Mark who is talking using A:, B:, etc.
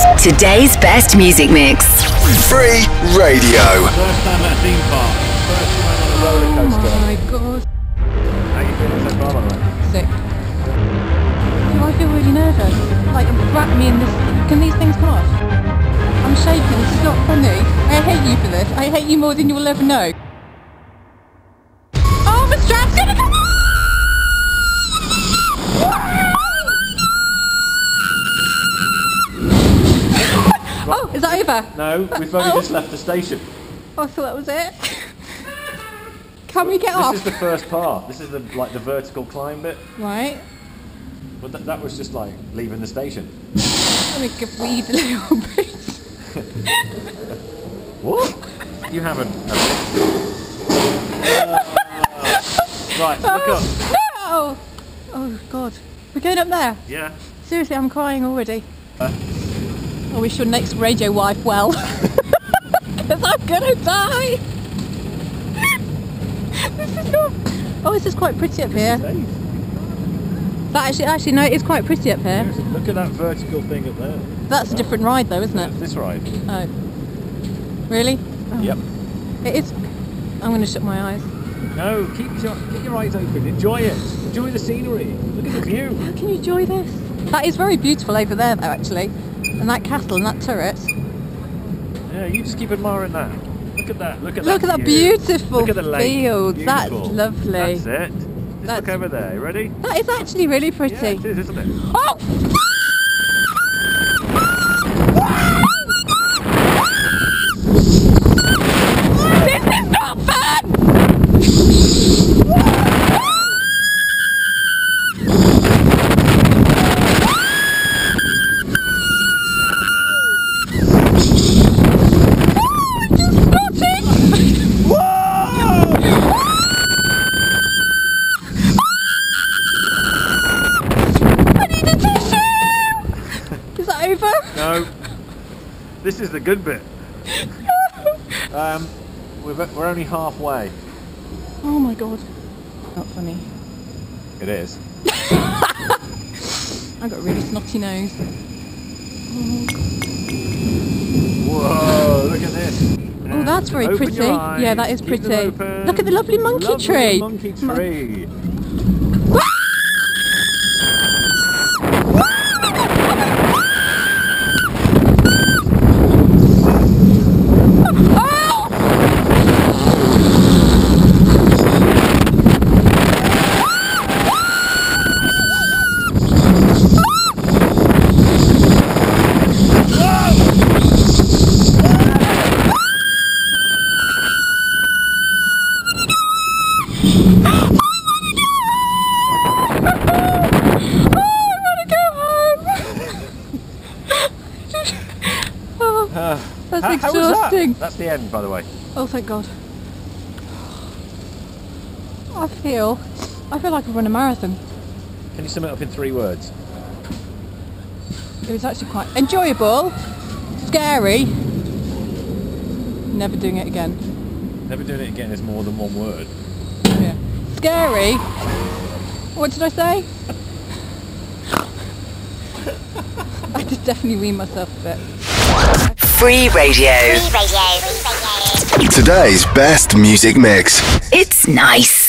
A: Today's best music mix.
B: Free radio.
C: First time at a theme park. First time on a roller coaster.
D: Oh my god.
C: How you feeling so far, by the way?
D: Sick. I feel really nervous. Like, wrap me in this. Can these things come off? I'm shaking. This is not funny. I hate you for this. I hate you more than you will ever know. Oh, the strap's gonna come off! Oh, is that over?
C: No, we've only just left the station.
D: Oh, I thought that was it. Can we get off?
C: This is the first part. This is the vertical climb bit.
D: Right.
C: But that was just like leaving the station.
D: Let me give weed a little bit.
C: What? You haven't. Right, look up.
D: No! Oh god. We're going up there?
C: Yeah.
D: Seriously, I'm crying already. I wish your next radio wife well. Because I'm gonna die! This is not... Oh, this is quite pretty up here. That actually, no, it's quite pretty up here.
C: Look at that vertical thing up there.
D: That's a different ride though, isn't it?
C: This ride.
D: Oh. Really? Oh.
C: Yep.
D: It is... I'm gonna shut my eyes.
C: No, keep your eyes open. Enjoy it. Enjoy the scenery. Look at the view.
D: How can you enjoy this? That is very beautiful over there though, actually. And that castle and that turret.
C: Yeah, you just keep admiring that. Look at that. Look at
D: that
C: view.
D: beautiful
C: Look at the lake.
D: field.
C: Beautiful.
D: That's lovely.
C: That's it. Just look over there. You ready?
D: That is actually really pretty.
C: Yeah, it is, isn't it?
D: Oh! This is not fun!
C: No, this is the good bit. We're only halfway.
D: Oh my god. Not funny.
C: It is.
D: I've got a really snotty nose.
C: Whoa, look at this.
D: Oh, that's very
C: Open
D: pretty.
C: your eyes,
D: Yeah, that is
C: keep
D: pretty.
C: them open.
D: Look at the lovely monkey
C: Lovely
D: tree.
C: Monkey tree.
D: That's
C: How
D: exhausting.
C: was that? That's the end, by the way.
D: Oh, thank God. I feel like I've run a marathon.
C: Can you sum it up in 3 words?
D: It was actually quite enjoyable, scary, never doing it again.
C: Never doing it again is more than 1 word.
D: Yeah. Scary. What did I say? I did definitely wean myself a bit.
A: Free radio.
B: Today's best music mix.
A: It's nice.